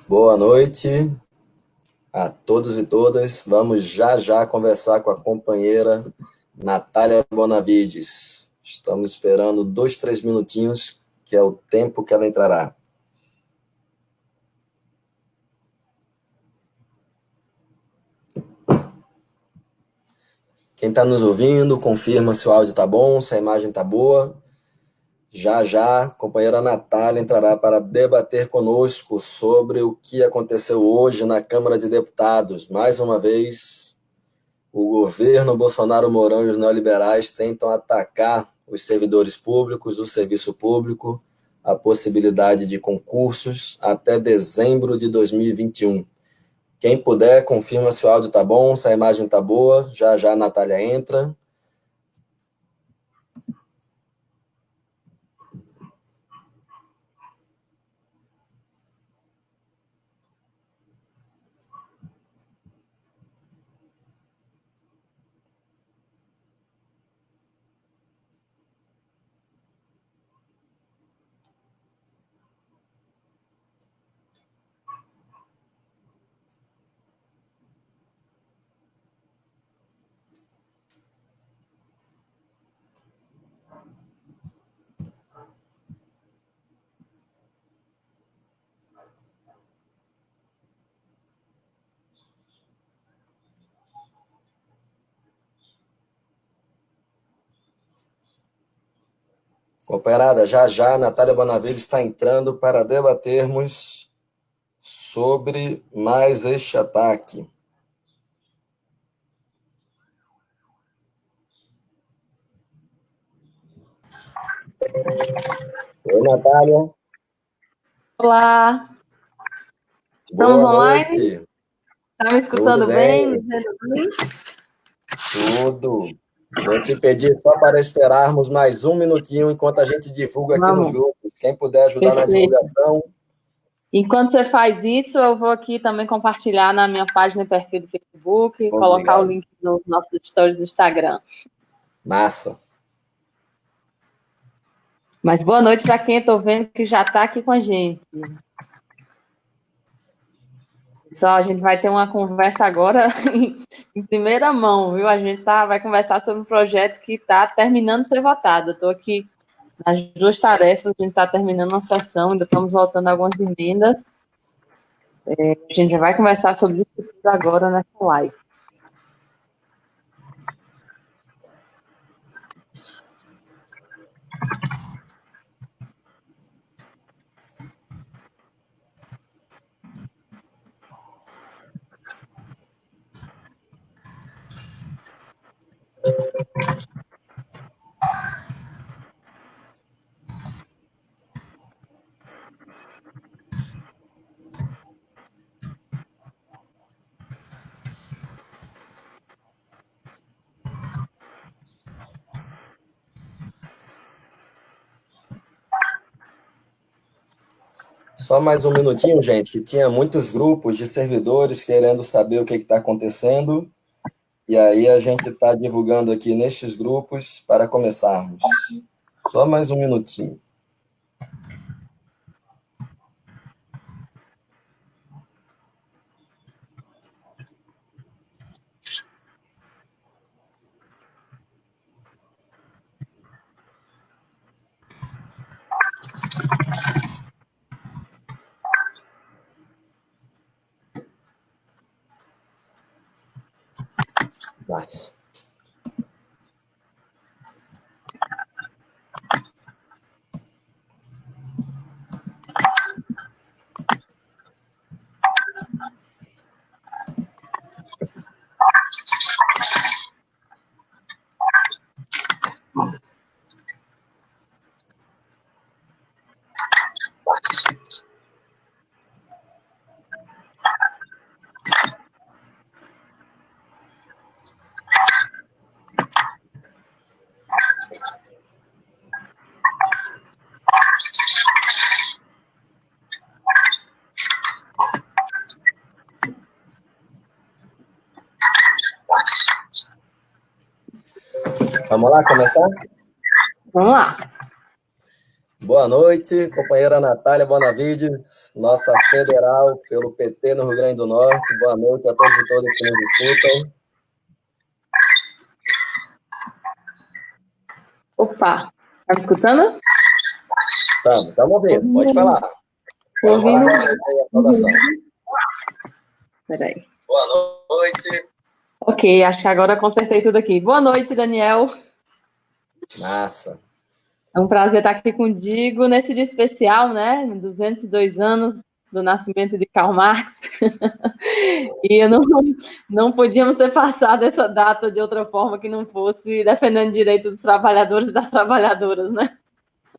Boa noite a todos e todas. Vamos já já conversar com a companheira Natália Bonavides. Estamos esperando 2, 3 minutinhos, que é o tempo que ela entrará. Quem está nos ouvindo, confirma se o áudio está bom, se a imagem está boa. Já já, a companheira Natália entrará para debater conosco sobre o que aconteceu hoje na Câmara de Deputados. Mais uma vez, o governo Bolsonaro Mourão e os neoliberais tentam atacar os servidores públicos, o serviço público, a possibilidade de concursos até dezembro de 2021. Quem puder, confirma se o áudio está bom, se a imagem está boa. Já já a Natália entra. Companheirada, já já a Natália Bonavides está entrando para debatermos sobre mais este ataque. Oi, Natália. Olá. Estamos Boa online? noite. Está me escutando Tudo bem? bem? Me vendo bem? Tudo. Vou te pedir só para esperarmos mais um minutinho enquanto a gente divulga aqui nos Vamos. grupos. Quem puder ajudar na Perfeito. divulgação. Enquanto você faz isso, eu vou aqui também compartilhar na minha página e perfil do Facebook e colocar o Obrigado. link nos nossos stories do Instagram. Massa. Mas boa noite para quem eu estou vendo que já está aqui com a gente. Pessoal, a gente vai ter uma conversa agora em primeira mão, viu? A gente vai conversar sobre um projeto que está terminando de ser votado. Eu estou aqui nas duas tarefas, a gente está terminando uma sessão, ainda estamos voltando algumas emendas. A gente já vai conversar sobre isso tudo agora nessa live. Só mais um minutinho, gente, que tinha muitos grupos de servidores querendo saber o que está acontecendo. E aí a gente está divulgando aqui nestes grupos para começarmos. Só mais um minutinho. Mas... Vamos lá começar? Vamos lá. Boa noite, companheira Natália Bonavides, nossa federal pelo PT no Rio Grande do Norte. Boa noite a todos e todas que nos escutam. Opa, tá me escutando? Estamos ouvindo, pode falar. Estou ouvindo. Peraí. Boa noite. Ok, acho que agora consertei tudo aqui. Boa noite, Daniel. Massa. É um prazer estar aqui contigo nesse dia especial, né? 202 anos do nascimento de Karl Marx. E não podíamos ter passado essa data de outra forma que não fosse defendendo direitos dos trabalhadores e das trabalhadoras, né?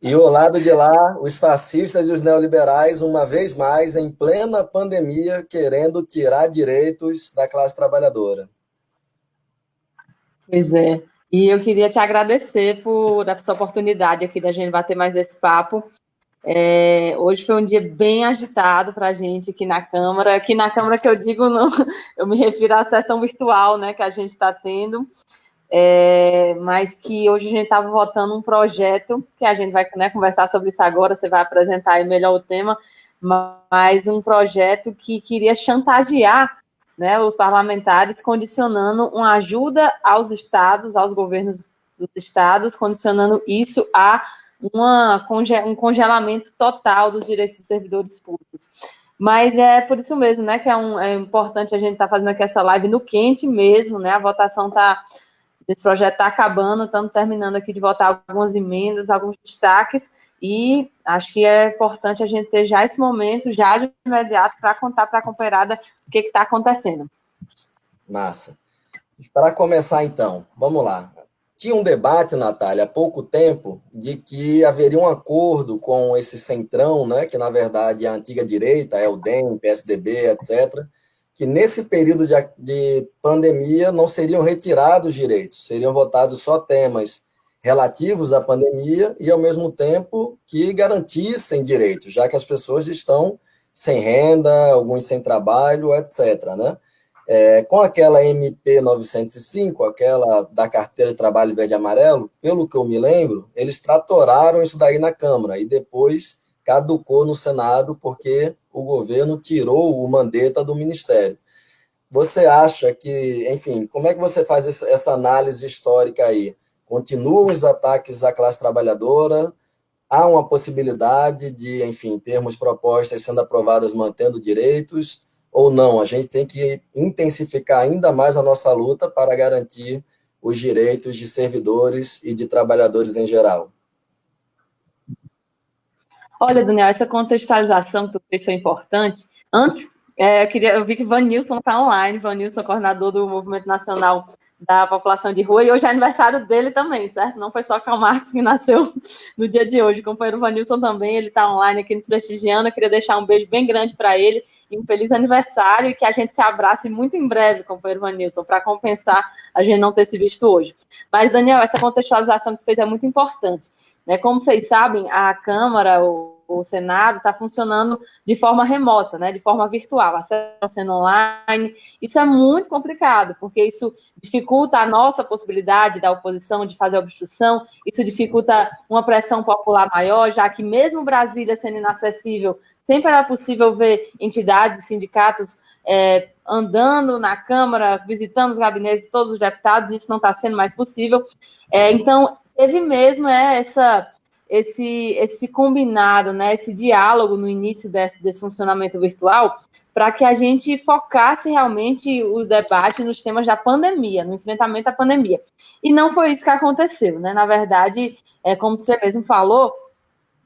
E ao lado de lá, os fascistas e os neoliberais, uma vez mais, em plena pandemia, querendo tirar direitos da classe trabalhadora. Pois é. E eu queria te agradecer por essa oportunidade aqui da gente bater mais esse papo. Hoje foi um dia bem agitado para a gente aqui na Câmara. Aqui na Câmara que eu digo, não, eu me refiro à sessão virtual, né, que a gente está tendo. Mas que hoje a gente estava votando um projeto, que a gente vai, né, conversar sobre isso agora, você vai apresentar aí melhor o tema, mas um projeto que queria chantagear, né, os parlamentares, condicionando uma ajuda aos estados, aos governos dos estados, condicionando isso a um congelamento total dos direitos dos servidores públicos. Mas é por isso mesmo, né, que é importante a gente estar fazendo aqui essa live no quente mesmo, né, a votação esse projeto está acabando, estamos terminando aqui de votar algumas emendas, alguns destaques, e acho que é importante a gente ter já esse momento, já de imediato, para contar para a companheirada o que está acontecendo. Massa. Para começar, então, vamos lá. Tinha um debate, Natália, há pouco tempo, de que haveria um acordo com esse centrão, né, que na verdade é a antiga direita, é o DEM, PSDB, etc., que nesse período de pandemia não seriam retirados direitos, seriam votados só temas relativos à pandemia e, ao mesmo tempo, que garantissem direitos, já que as pessoas estão sem renda, alguns sem trabalho, etc., né? Com aquela MP 905, aquela da carteira de trabalho verde e amarelo, pelo que eu me lembro, eles tratoraram isso daí na Câmara e depois caducou no Senado porque o governo tirou o mandeta do Ministério. Você acha que, enfim, como é que você faz essa análise histórica aí? Continuam os ataques à classe trabalhadora? Há uma possibilidade de, enfim, termos propostas sendo aprovadas mantendo direitos? Ou não, a gente tem que intensificar ainda mais a nossa luta para garantir os direitos de servidores e de trabalhadores em geral. Olha, Daniel, essa contextualização que tu fez foi importante. Antes, eu vi que Vanilson está online, Vanilson, coordenador do Movimento Nacional da População de Rua, e hoje é aniversário dele também, certo? Não foi só Karl Marx que nasceu no dia de hoje, o companheiro Vanilson também, ele está online aqui nos prestigiando, eu queria deixar um beijo bem grande para ele, e um feliz aniversário, e que a gente se abrace muito em breve, companheiro Vanilson, para compensar a gente não ter se visto hoje. Mas, Daniel, essa contextualização que tu fez é muito importante. Né? Como vocês sabem, a Câmara, o Senado, está funcionando de forma remota, né? De forma virtual, acesso sendo online. Isso é muito complicado, porque isso dificulta a nossa possibilidade da oposição de fazer obstrução, isso dificulta uma pressão popular maior, já que mesmo Brasília sendo inacessível, sempre era possível ver entidades, sindicatos andando na Câmara, visitando os gabinetes de todos os deputados, isso não está sendo mais possível. Então, teve mesmo esse combinado, né, esse diálogo no início desse funcionamento virtual, para que a gente focasse realmente o debate nos temas da pandemia, no enfrentamento à pandemia. E não foi isso que aconteceu, né? Na verdade, como você mesmo falou,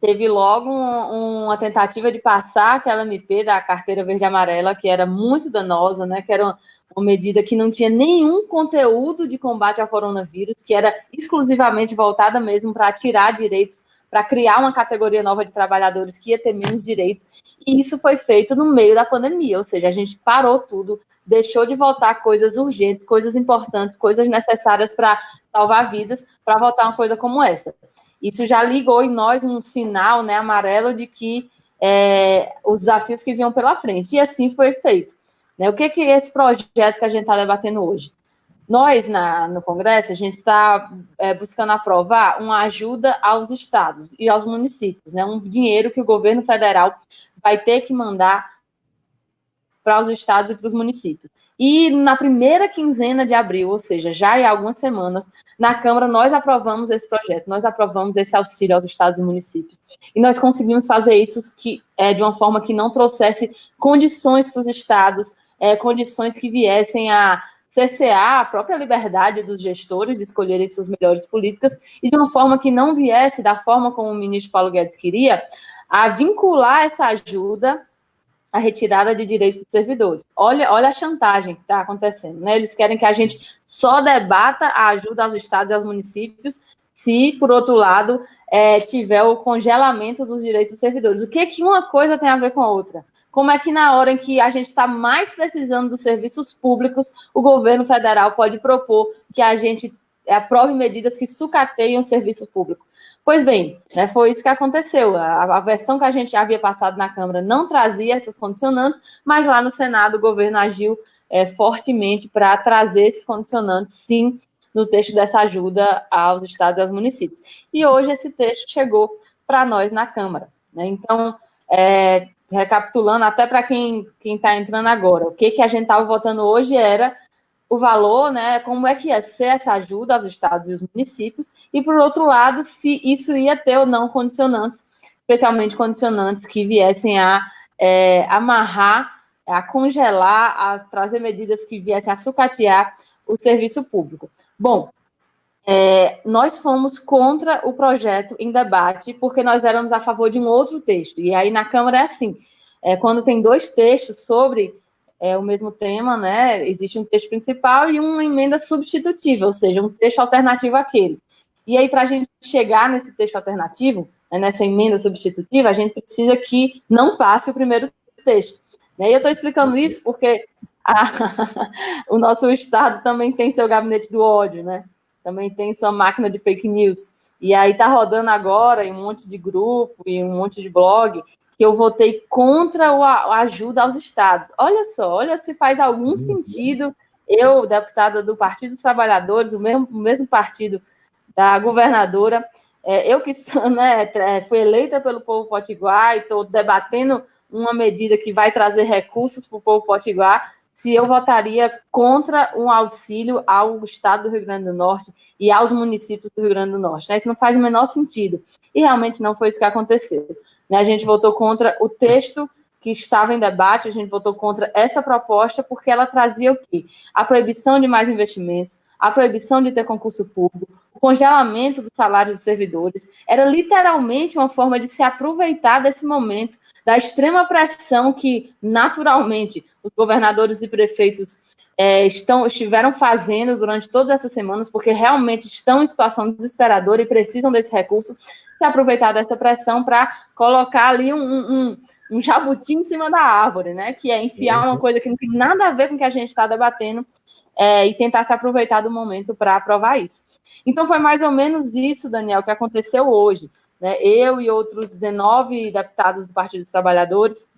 teve logo uma tentativa de passar aquela MP da carteira verde e amarela, que era muito danosa, né? Que era uma medida que não tinha nenhum conteúdo de combate ao coronavírus, que era exclusivamente voltada mesmo para tirar direitos, para criar uma categoria nova de trabalhadores que ia ter menos direitos, e isso foi feito no meio da pandemia, ou seja, a gente parou tudo, deixou de votar coisas urgentes, coisas importantes, coisas necessárias para salvar vidas, para votar uma coisa como essa. Isso já ligou em nós um sinal, né, amarelo de que os desafios que vinham pela frente. E assim foi feito. Né? O que é esse projeto que a gente está debatendo hoje? Nós, no Congresso, a gente está buscando aprovar uma ajuda aos estados e aos municípios, né? Um dinheiro que o governo federal vai ter que mandar para os estados e para os municípios. E na primeira quinzena de abril, ou seja, já em algumas semanas, na Câmara nós aprovamos esse projeto, nós aprovamos esse auxílio aos estados e municípios. E nós conseguimos fazer isso de uma forma que não trouxesse condições para os estados, condições que viessem a cercear a própria liberdade dos gestores de escolherem suas melhores políticas, e de uma forma que não viesse, da forma como o ministro Paulo Guedes queria, a vincular essa ajuda a retirada de direitos dos servidores. Olha a chantagem que está acontecendo, né? Eles querem que a gente só debata a ajuda aos estados e aos municípios se, por outro lado, tiver o congelamento dos direitos dos servidores. O que uma coisa tem a ver com a outra? Como é que na hora em que a gente está mais precisando dos serviços públicos, o governo federal pode propor que a gente aprove medidas que sucateiam o serviço público? Pois bem, foi isso que aconteceu. A versão que a gente havia passado na Câmara não trazia essas condicionantes, mas lá no Senado o governo agiu fortemente para trazer esses condicionantes, sim, no texto dessa ajuda aos estados e aos municípios. E hoje esse texto chegou para nós na Câmara, né? Então, recapitulando, até para quem está entrando agora, o que a gente estava votando hoje era o valor, né, como é que ia ser essa ajuda aos estados e aos municípios, e, por outro lado, se isso ia ter ou não condicionantes, especialmente condicionantes que viessem a amarrar, a congelar, a trazer medidas que viessem a sucatear o serviço público. Bom, nós fomos contra o projeto em debate, porque nós éramos a favor de um outro texto, e aí na Câmara é assim, quando tem dois textos sobre o mesmo tema, né? Existe um texto principal e uma emenda substitutiva, ou seja, um texto alternativo àquele. E aí, para a gente chegar nesse texto alternativo, nessa emenda substitutiva, a gente precisa que não passe o primeiro texto. E eu estou explicando isso porque o nosso Estado também tem seu gabinete do ódio, né? Também tem sua máquina de fake news. E aí está rodando agora em um monte de grupo e um monte de blog que eu votei contra a ajuda aos estados. Olha se faz algum sentido. Eu, deputada do Partido dos Trabalhadores, o mesmo partido da governadora, eu que fui eleita pelo povo potiguar e estou debatendo uma medida que vai trazer recursos para o povo potiguar, se eu votaria contra um auxílio ao estado do Rio Grande do Norte e aos municípios do Rio Grande do Norte. Isso não faz o menor sentido. E realmente não foi isso que aconteceu. A gente votou contra o texto que estava em debate, a gente votou contra essa proposta porque ela trazia o quê? A proibição de mais investimentos, a proibição de ter concurso público, o congelamento dos salários dos servidores. Era literalmente uma forma de se aproveitar desse momento, da extrema pressão que, naturalmente, os governadores e prefeitos estiveram fazendo durante todas essas semanas, porque realmente estão em situação desesperadora e precisam desse recurso, se aproveitar dessa pressão para colocar ali um jabuti em cima da árvore, né? Que é enfiar uma coisa que não tem nada a ver com o que a gente está debatendo e tentar se aproveitar do momento para aprovar isso. Então, foi mais ou menos isso, Daniel, que aconteceu hoje. Né? Eu e outros 19 deputados do Partido dos Trabalhadores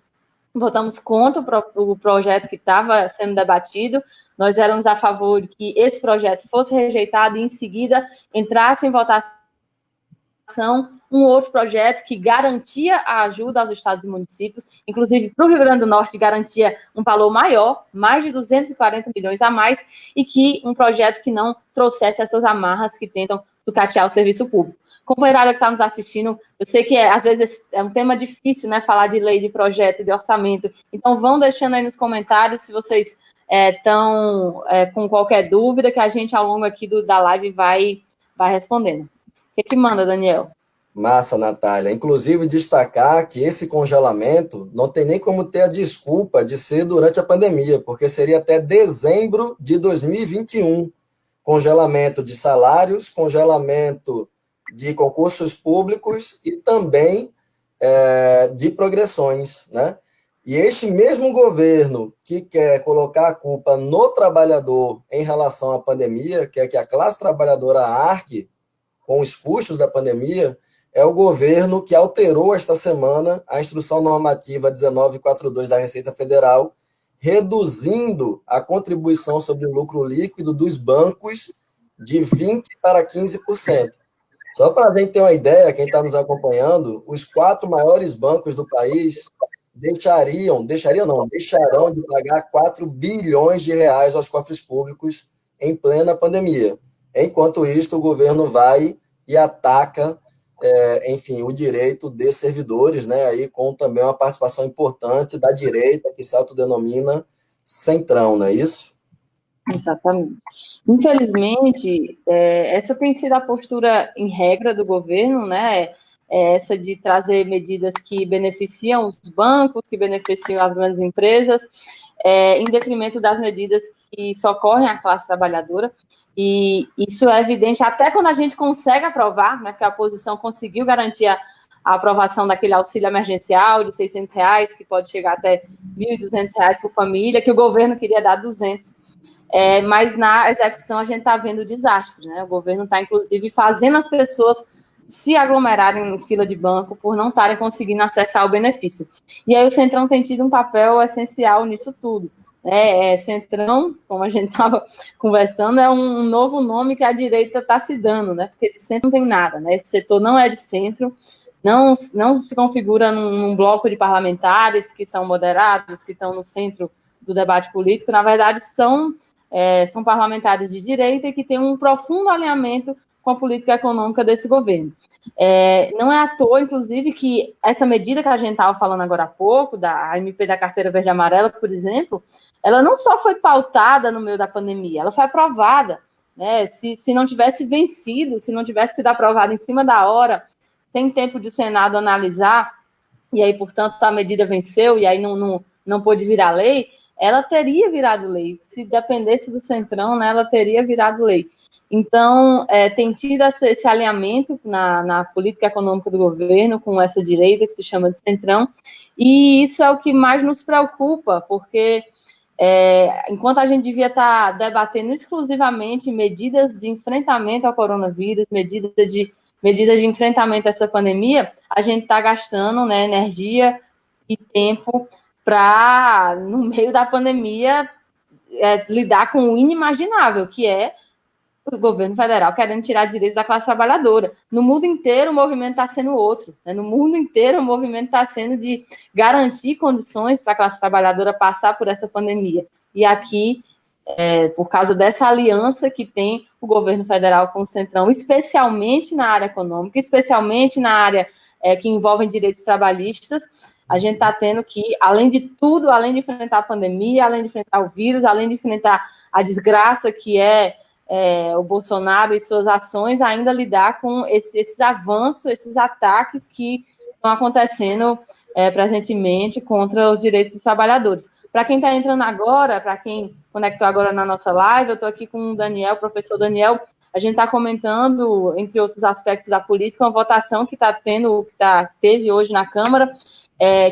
votamos contra o projeto que estava sendo debatido. Nós éramos a favor de que esse projeto fosse rejeitado e, em seguida, entrasse em votação um outro projeto que garantia a ajuda aos estados e municípios, inclusive para o Rio Grande do Norte garantia um valor maior, mais de 240 milhões a mais, e que um projeto que não trouxesse essas amarras que tentam sucatear o serviço público. Companheirada que está nos assistindo, eu sei que às vezes é um tema difícil, né, falar de lei, de projeto, de orçamento, então vão deixando aí nos comentários se vocês estão com qualquer dúvida, que a gente ao longo aqui da live vai respondendo. O que manda, Daniel? Massa, Natália. Inclusive, destacar que esse congelamento não tem nem como ter a desculpa de ser durante a pandemia, porque seria até dezembro de 2021. Congelamento de salários, congelamento de concursos públicos e também de progressões, né? E este mesmo governo que quer colocar a culpa no trabalhador em relação à pandemia, quer que a classe trabalhadora arque com os custos da pandemia, é o governo que alterou esta semana a Instrução Normativa 1942 da Receita Federal, reduzindo a contribuição sobre o lucro líquido dos bancos de 20% para 15%. Só para a gente ter uma ideia, quem está nos acompanhando, os 4 maiores bancos do país deixarão de pagar 4 bilhões de reais aos cofres públicos em plena pandemia. Enquanto isso, o governo vai e ataca, enfim, o direito de servidores, né, aí com também uma participação importante da direita, que se autodenomina centrão, não é isso? Exatamente. Infelizmente, essa tem sido a postura em regra do governo, né? Essa de trazer medidas que beneficiam os bancos, que beneficiam as grandes empresas, em detrimento das medidas que socorrem a classe trabalhadora. E isso é evidente até quando a gente consegue aprovar, né? Que a oposição conseguiu garantir a aprovação daquele auxílio emergencial de R$600, que pode chegar até R$1.200 por família, que o governo queria dar 200. Mas na execução a gente está vendo o desastre, né? O governo está, inclusive, fazendo as pessoas se aglomerarem em fila de banco por não estarem conseguindo acessar o benefício. E aí o Centrão tem tido um papel essencial nisso tudo. Centrão, como a gente estava conversando, é um novo nome que a direita está se dando, né? Porque de centro não tem nada, né? Esse setor não é de centro, não se configura num bloco de parlamentares que são moderados, que estão no centro do debate político. Na verdade, são parlamentares de direita e que têm um profundo alinhamento com a política econômica desse governo. Não é à toa, inclusive, que essa medida que a gente estava falando agora há pouco, da MP da Carteira Verde e Amarela, por exemplo, ela não só foi pautada no meio da pandemia, ela foi aprovada. Né? Se não tivesse vencido, se não tivesse sido aprovada em cima da hora, sem tempo de o Senado analisar, e aí, portanto, a medida venceu e aí não pôde virar lei, ela teria virado lei. Se dependesse do Centrão, né, ela teria virado lei. Então, tem tido esse alinhamento na política econômica do governo com essa direita que se chama de Centrão, e isso é o que mais nos preocupa, porque enquanto a gente devia estar debatendo exclusivamente medidas de enfrentamento ao coronavírus, medidas de enfrentamento a essa pandemia, a gente está gastando, né, energia e tempo para, no meio da pandemia, lidar com o inimaginável, que é o governo federal querendo tirar direitos da classe trabalhadora. No mundo inteiro, o movimento está sendo outro. Né? No mundo inteiro, o movimento está sendo de garantir condições para a classe trabalhadora passar por essa pandemia. E aqui, por causa dessa aliança que tem o governo federal com o Centrão, especialmente na área econômica, especialmente na área que envolve direitos trabalhistas, a gente está tendo que, além de tudo, além de enfrentar a pandemia, além de enfrentar o vírus, além de enfrentar a desgraça que o Bolsonaro e suas ações, ainda lidar com esses avanços, esses ataques que estão acontecendo presentemente contra os direitos dos trabalhadores. Para quem está entrando agora, para quem conectou agora na nossa live, eu estou aqui com o Daniel, o professor Daniel. A gente está comentando, entre outros aspectos da política, uma votação que teve hoje na Câmara,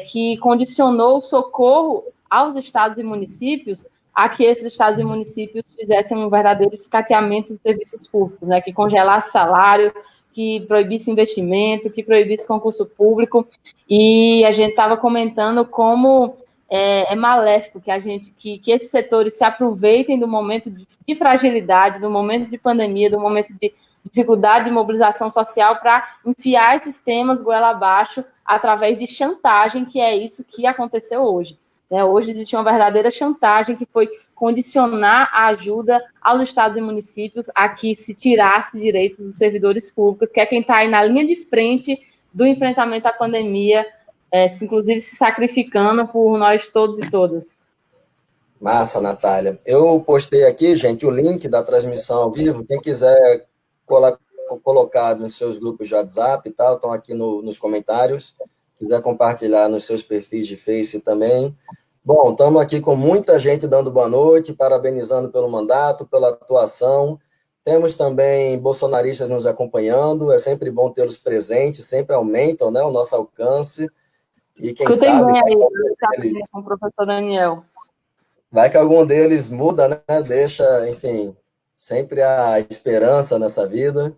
que condicionou o socorro aos estados e municípios a que esses estados e municípios fizessem um verdadeiro escateamento de serviços públicos, né, que congelasse salário, que proibisse investimento, que proibisse concurso público, e a gente estava comentando como é maléfico que esses setores se aproveitem do momento de fragilidade, do momento de pandemia, do momento de dificuldade de mobilização social para enfiar esses temas goela abaixo através de chantagem, que é isso que aconteceu hoje. Hoje existe uma verdadeira chantagem que foi condicionar a ajuda aos estados e municípios a que se tirasse direitos dos servidores públicos, que é quem está aí na linha de frente do enfrentamento à pandemia, inclusive se sacrificando por nós todos e todas. Massa, Natália. Eu postei aqui, gente, o link da transmissão ao vivo. Quem quiser colocar nos seus grupos de WhatsApp e tal, estão aqui nos comentários. Quiser compartilhar nos seus perfis de Face também. Bom, estamos aqui com muita gente dando boa noite, parabenizando pelo mandato, pela atuação. Temos também bolsonaristas nos acompanhando, é sempre bom tê-los presentes, sempre aumentam, né, o nosso alcance. E quem sabe... com o professor Daniel. Vai que algum deles muda, né? Deixa, enfim, sempre a esperança nessa vida.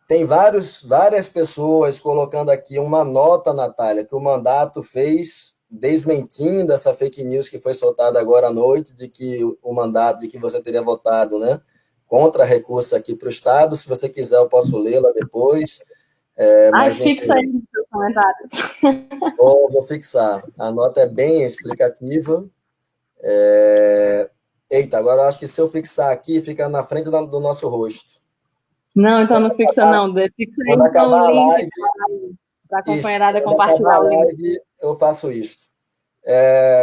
Tem várias pessoas colocando aqui uma nota, Natália, que o mandato fez desmentindo essa fake news que foi soltada agora à noite, de que o mandato, de que você teria votado, né, contra recurso aqui para o Estado. Se você quiser, eu posso lê-la depois. Mas, fixa aí nos seus comentários. Vou fixar. A nota é bem explicativa. Eita, agora eu acho que se eu fixar aqui, fica na frente do nosso rosto. Não, então não fixa não. Fixa aí então o link para a companheirada compartilhar o link. Live, eu faço isso.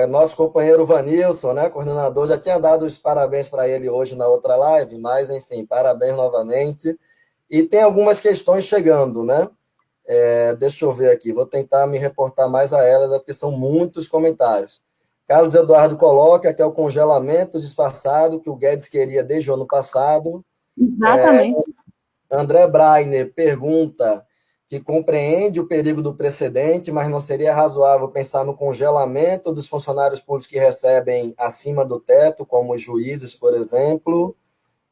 Nosso companheiro Vanilson, né, coordenador, já tinha dado os parabéns para ele hoje na outra live, mas, enfim, parabéns novamente. E tem algumas questões chegando, né? Deixa eu ver aqui, vou tentar me reportar mais a elas, porque são muitos comentários. Carlos Eduardo coloca que é o congelamento disfarçado que o Guedes queria desde o ano passado. Exatamente. André Brainer pergunta que compreende o perigo do precedente, mas não seria razoável pensar no congelamento dos funcionários públicos que recebem acima do teto, como os juízes, por exemplo.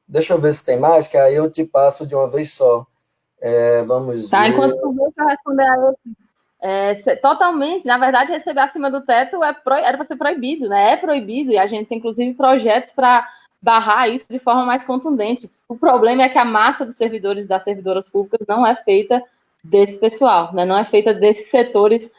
Deixa eu ver se tem mais, que aí eu te passo de uma vez só. Vamos ver. Enquanto tu vê, eu responder a esse. Totalmente, na verdade, receber acima do teto era para ser proibido, né? É proibido, e a gente tem, inclusive, projetos para barrar isso de forma mais contundente. O problema é que a massa dos servidores e das servidoras públicas não é feita desse pessoal, né? Não é feita desses setores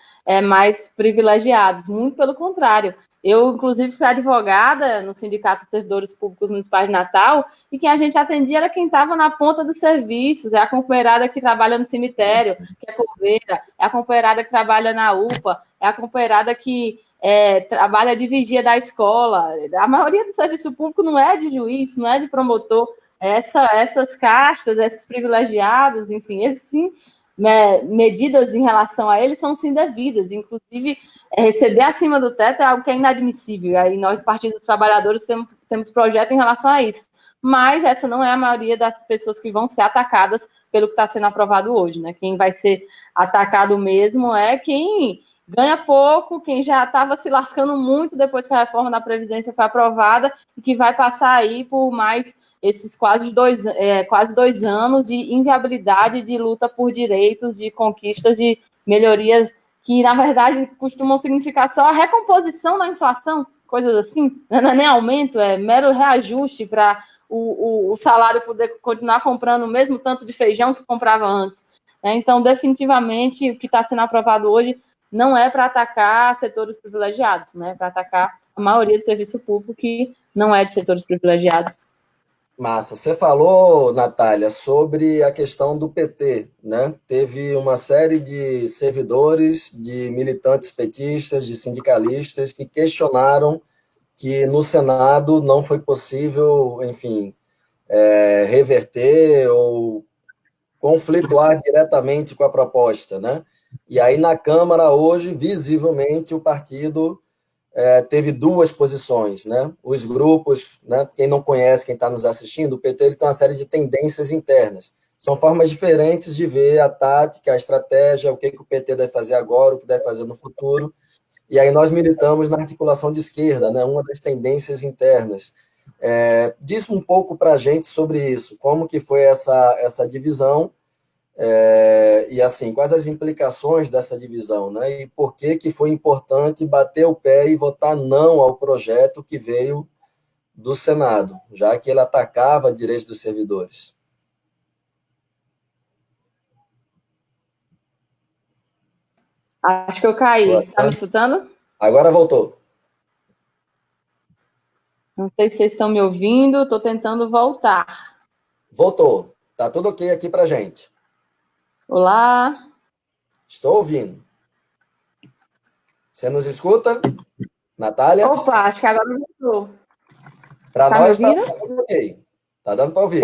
mais privilegiados, muito pelo contrário. Eu, inclusive, fui advogada no Sindicato de Servidores Públicos Municipais de Natal, e quem a gente atendia era quem estava na ponta dos serviços, é a companheirada que trabalha no cemitério, que é coveira, é a companheirada que trabalha na UPA, é a companheirada que trabalha de vigia da escola. A maioria do serviço público não é de juiz, não é de promotor. Essas castas, esses privilegiados, enfim, eles sim, medidas em relação a eles são sim devidas, inclusive receber acima do teto é algo que é inadmissível, aí nós, Partido dos Trabalhadores, temos projeto em relação a isso, mas essa não é a maioria das pessoas que vão ser atacadas pelo que está sendo aprovado hoje, né? Quem vai ser atacado mesmo é quem ganha pouco, quem já estava se lascando muito depois que a reforma da Previdência foi aprovada e que vai passar aí por mais esses quase 2 anos de inviabilidade, de luta por direitos, de conquistas, de melhorias que, na verdade, costumam significar só a recomposição da inflação, coisas assim, não é nem aumento, é mero reajuste para o salário poder continuar comprando o mesmo tanto de feijão que comprava antes. Então, definitivamente, o que está sendo aprovado hoje não é para atacar setores privilegiados, né? É para atacar a maioria do serviço público que não é de setores privilegiados. Massa. Você falou, Natália, sobre a questão do PT, né? Teve uma série de servidores, de militantes petistas, de sindicalistas que questionaram que no Senado não foi possível, enfim, reverter ou conflituar diretamente com a proposta, né? E aí na Câmara hoje, visivelmente, o partido teve duas posições, né? Os grupos, né? Quem não conhece, quem está nos assistindo, o PT ele tem uma série de tendências internas. São formas diferentes de ver a tática, a estratégia, o que o PT deve fazer agora, o que deve fazer no futuro. E aí nós militamos na articulação de esquerda, né? Uma das tendências internas. Diz um pouco para a gente sobre isso, como que foi essa divisão, e assim, quais as implicações dessa divisão, né? E por que foi importante bater o pé e votar não ao projeto que veio do Senado, já que ele atacava direitos dos servidores. Acho que eu caí. Está me escutando? Agora voltou. Não sei se vocês estão me ouvindo, estou tentando voltar. Voltou. Tá tudo ok aqui para gente. Olá. Estou ouvindo. Você nos escuta, Natália? Opa, acho que agora voltou. Para nós está tudo ok. Tá dando para ouvir.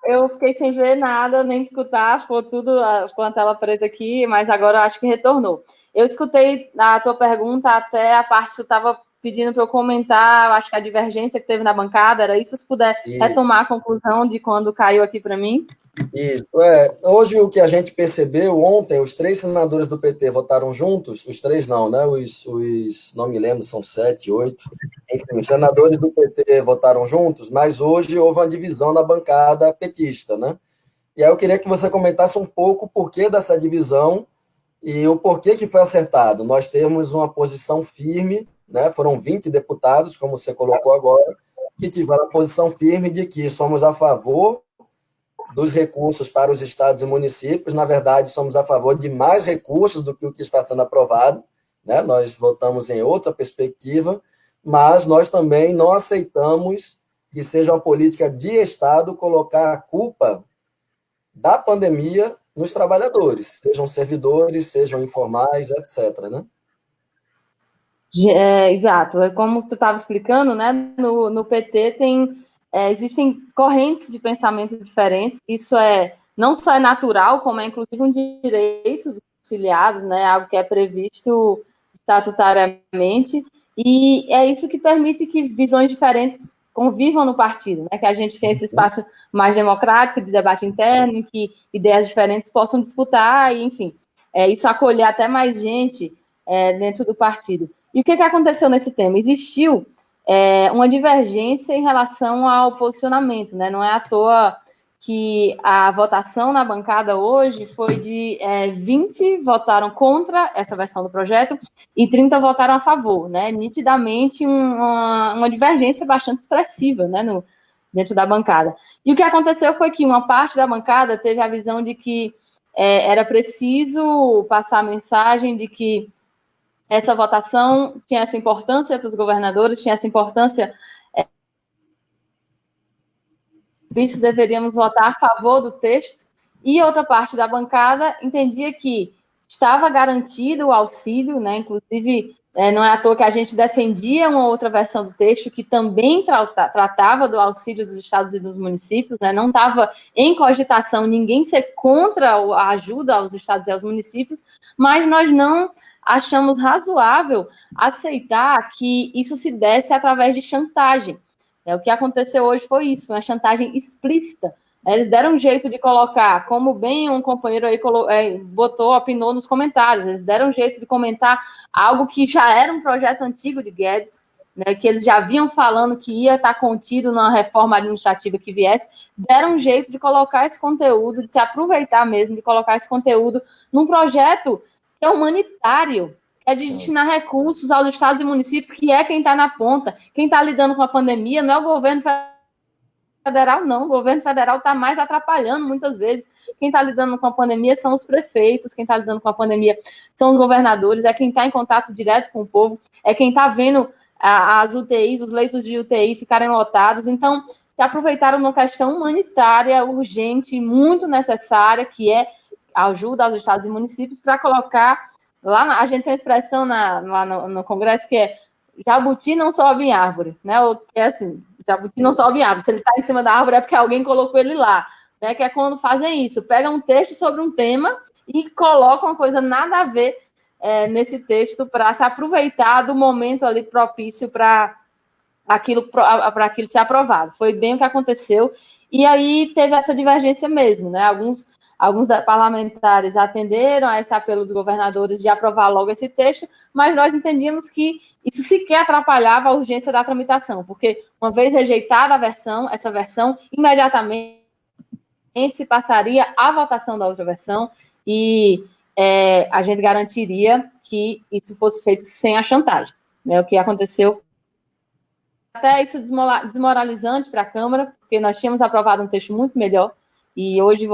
Eu fiquei sem ver nada, nem escutar, ficou tudo com a tela preta aqui, mas agora eu acho que retornou. Eu escutei a tua pergunta até a parte que tu estava pedindo para eu comentar, acho que a divergência que teve na bancada, era isso? Se puder retomar a conclusão de quando caiu aqui para mim. Isso, hoje o que a gente percebeu ontem, os 3 senadores do PT votaram juntos, os 3 não, né? Não me lembro, são 7, 8. Enfim, os senadores do PT votaram juntos, mas hoje houve uma divisão na bancada petista, né? E aí eu queria que você comentasse um pouco o porquê dessa divisão E o porquê que foi acertado? Nós temos uma posição firme, né? Foram 20 deputados, como você colocou agora, que tiveram a posição firme de que somos a favor dos recursos para os estados e municípios. Na verdade, somos a favor de mais recursos do que o que está sendo aprovado, né? Nós votamos em outra perspectiva, mas nós também não aceitamos que seja uma política de Estado colocar a culpa da pandemia nos trabalhadores, sejam servidores, sejam informais, etc., né? Exato, é como tu estava explicando, né? No PT existem correntes de pensamento diferentes. Isso não só é natural, como é inclusive um direito dos filiados, né? Algo que é previsto estatutariamente. E é isso que permite que visões diferentes convivam no partido, né? Que a gente tenha esse espaço mais democrático de debate interno, em que ideias diferentes possam disputar, e, enfim, isso acolher até mais gente dentro do partido. E o que aconteceu nesse tema? Existiu uma divergência em relação ao posicionamento, né? Não é à toa que a votação na bancada hoje foi de 20 votaram contra essa versão do projeto e 30 votaram a favor, né? Nitidamente uma divergência bastante expressiva, né? Dentro da bancada. E o que aconteceu foi que uma parte da bancada teve a visão de que era preciso passar a mensagem de que essa votação tinha essa importância para os governadores, tinha essa importância. Por isso, deveríamos votar a favor do texto. E outra parte da bancada entendia que estava garantido o auxílio, né? Inclusive, não é à toa que a gente defendia uma outra versão do texto que também tratava do auxílio dos estados e dos municípios, né? Não estava em cogitação ninguém ser contra a ajuda aos estados e aos municípios, mas nós não achamos razoável aceitar que isso se desse através de chantagem. O que aconteceu hoje foi isso, uma chantagem explícita. Eles deram um jeito de colocar, como bem um companheiro aí opinou nos comentários, eles deram um jeito de comentar algo que já era um projeto antigo de Guedes, né, que eles já vinham falando que ia estar contido numa reforma administrativa que viesse, deram um jeito de colocar esse conteúdo, de se aproveitar mesmo, de colocar esse conteúdo num projeto que é humanitário, é de destinar recursos aos estados e municípios, que é quem está na ponta. Quem está lidando com a pandemia não é o governo federal, não. O governo federal está mais atrapalhando muitas vezes. Quem está lidando com a pandemia são os prefeitos, quem está lidando com a pandemia são os governadores, é quem está em contato direto com o povo, é quem está vendo as UTIs, os leitos de UTI ficarem lotados. Então, se aproveitaram uma questão humanitária, urgente, muito necessária, que é a ajuda aos estados e municípios, para colocar. Lá a gente tem a expressão lá no Congresso que é jabuti não sobe em árvore, né? Ou que é assim, jabuti não sobe em árvore. Se ele está em cima da árvore é porque alguém colocou ele lá, né? Que é quando fazem isso, pegam um texto sobre um tema e colocam uma coisa nada a ver nesse texto para se aproveitar do momento ali propício para aquilo ser aprovado. Foi bem o que aconteceu. E aí teve essa divergência mesmo, né? Alguns parlamentares atenderam a esse apelo dos governadores de aprovar logo esse texto, mas nós entendíamos que isso sequer atrapalhava a urgência da tramitação, porque uma vez rejeitada essa versão, imediatamente se passaria à votação da outra versão e a gente garantiria que isso fosse feito sem a chantagem, né? O que aconteceu até isso desmoralizante para a Câmara, porque nós tínhamos aprovado um texto muito melhor, e hoje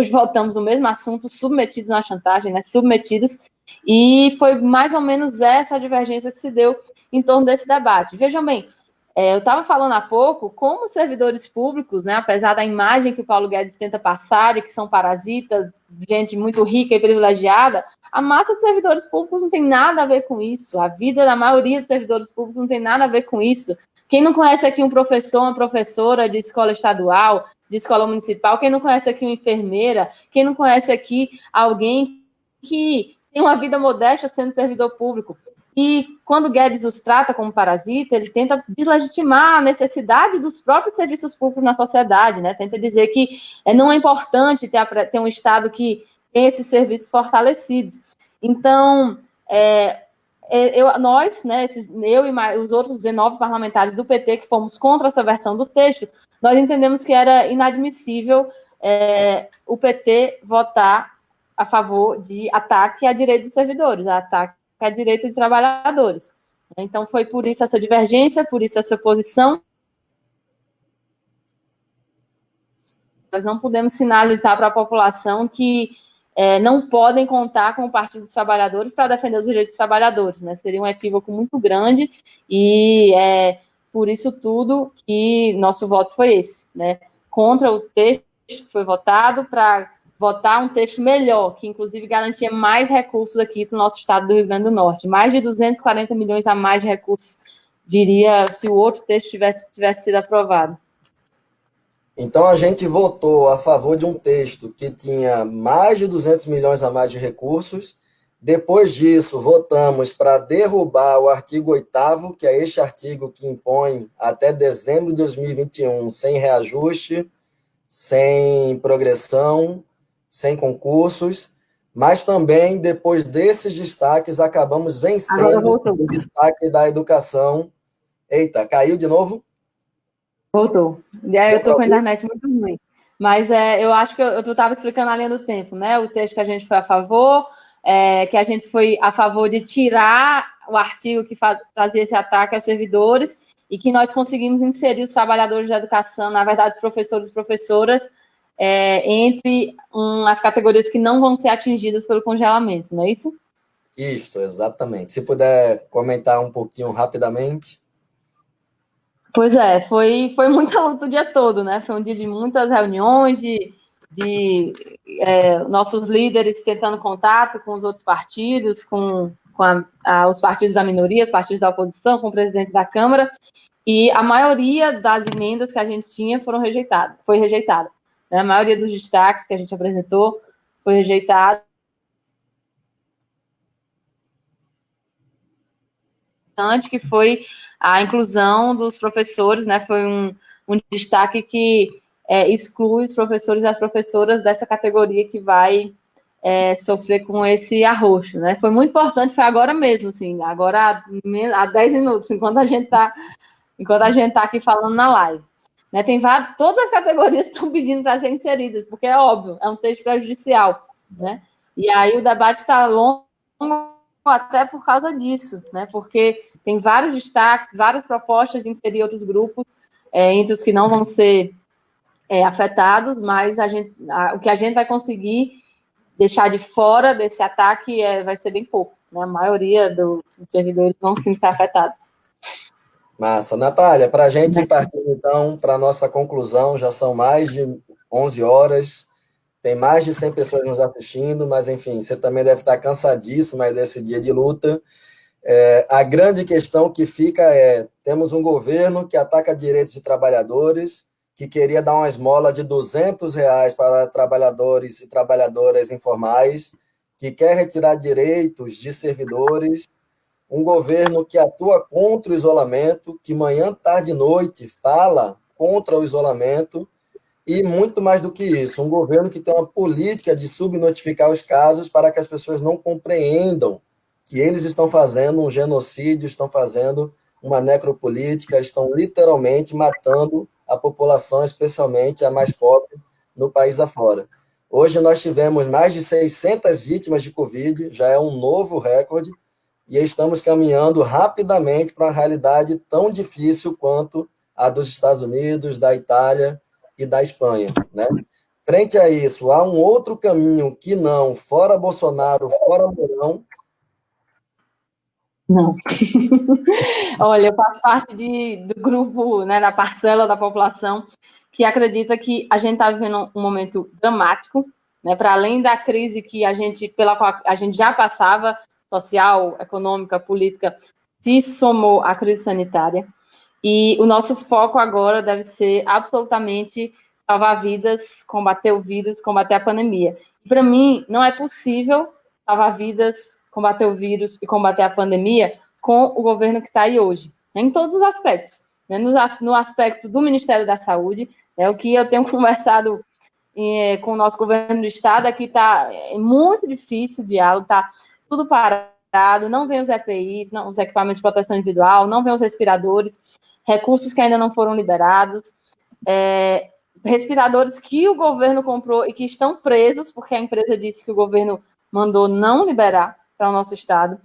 voltamos no mesmo assunto, submetidos na chantagem, né, submetidos, e foi mais ou menos essa a divergência que se deu em torno desse debate. Vejam bem, eu estava falando há pouco como os servidores públicos, né, apesar da imagem que o Paulo Guedes tenta passar, e que são parasitas, gente muito rica e privilegiada, a massa de servidores públicos não tem nada a ver com isso, a vida da maioria dos servidores públicos não tem nada a ver com isso. Quem não conhece aqui um professor, uma professora de escola estadual, de escola municipal, quem não conhece aqui uma enfermeira, quem não conhece aqui alguém que tem uma vida modesta sendo servidor público. E quando Guedes os trata como parasita, ele tenta deslegitimar a necessidade dos próprios serviços públicos na sociedade, né? Tenta dizer que não é importante ter um Estado que tem esses serviços fortalecidos. Então, nós, né, eu e os outros 19 parlamentares do PT que fomos contra essa versão do texto, nós entendemos que era inadmissível o PT votar a favor de ataque a direitos dos servidores, ataque a direitos de trabalhadores. Então, foi por isso essa divergência, por isso essa posição. Nós não podemos sinalizar para a população que não podem contar com o Partido dos Trabalhadores para defender os direitos dos trabalhadores, né? Seria um equívoco muito grande e por isso tudo que nosso voto foi esse, né? Contra o texto que foi votado, para votar um texto melhor, que inclusive garantia mais recursos aqui para o nosso estado do Rio Grande do Norte. Mais de 240 milhões a mais de recursos viria se o outro texto tivesse sido aprovado. Então, a gente votou a favor de um texto que tinha mais de 200 milhões a mais de recursos. Depois disso, votamos para derrubar o artigo 8º, que é este artigo que impõe até dezembro de 2021, sem reajuste, sem progressão, sem concursos. Mas também, depois desses destaques, acabamos vencendo o destaque da educação. Eita, caiu de novo? Voltou. E aí eu estou com a internet muito ruim. Mas eu acho que eu estava explicando a linha do tempo, né? O texto que a gente foi a favor, que a gente foi a favor de tirar o artigo que fazia esse ataque aos servidores e que nós conseguimos inserir os trabalhadores da educação, na verdade, os professores e professoras, entre as categorias que não vão ser atingidas pelo congelamento, não é isso? Isso, exatamente. Se puder comentar um pouquinho rapidamente. Pois foi muita luta o dia todo, né? Foi um dia de muitas reuniões, de nossos líderes tentando contato com os outros partidos, com os partidos da minoria, os partidos da oposição, com o presidente da Câmara, e a maioria das emendas que a gente tinha foi rejeitada. Né? A maioria dos destaques que a gente apresentou foi rejeitada. Que foi a inclusão dos professores, né? Foi um destaque que exclui os professores e as professoras dessa categoria que vai sofrer com esse arroxo, né? Foi muito importante, foi agora mesmo, assim, agora há 10 minutos, enquanto a gente está aqui falando na live. Né? Todas as categorias estão pedindo para serem inseridas, porque é óbvio, é um texto prejudicial, né? E aí o debate está longo até por causa disso, né? Porque tem vários destaques, várias propostas de inserir outros grupos, entre os que não vão ser afetados, mas o que a gente vai conseguir deixar de fora desse ataque vai ser bem pouco, né? A maioria dos servidores vão sim ser afetados. Massa. Natália, para a gente partir então para a nossa conclusão, já são mais de 11 horas, tem mais de 100 pessoas nos assistindo, mas enfim, você também deve estar cansadíssima desse dia de luta. A grande questão que fica temos um governo que ataca direitos de trabalhadores, que queria dar uma esmola de R$ 200 para trabalhadores e trabalhadoras informais, que quer retirar direitos de servidores, um governo que atua contra o isolamento, que manhã, tarde e noite fala contra o isolamento, e muito mais do que isso, um governo que tem uma política de subnotificar os casos para que as pessoas não compreendam que eles estão fazendo um genocídio, estão fazendo uma necropolítica, estão literalmente matando a população, especialmente a mais pobre, no país afora. Hoje nós tivemos mais de 600 vítimas de Covid, já é um novo recorde, e estamos caminhando rapidamente para uma realidade tão difícil quanto a dos Estados Unidos, da Itália e da Espanha, né? Frente a isso, há um outro caminho que não, fora Bolsonaro, fora Mourão. Não. Olha, eu faço parte do grupo, né, da parcela da população que acredita que a gente está vivendo um momento dramático, né, para além da crise pela qual a gente já passava, social, econômica, política, se somou à crise sanitária. E o nosso foco agora deve ser absolutamente salvar vidas, combater o vírus, combater a pandemia. Para mim, não é possível salvar vidas, combater o vírus e combater a pandemia com o governo que está aí hoje, em todos os aspectos. Né? No aspecto do Ministério da Saúde, o que eu tenho conversado com o nosso governo do Estado, aqui está muito difícil o diálogo, está tudo parado, não vem os EPIs, não, os equipamentos de proteção individual, não vem os respiradores, recursos que ainda não foram liberados. respiradores que o governo comprou e que estão presos, porque a empresa disse que o governo mandou não liberar para o nosso estado.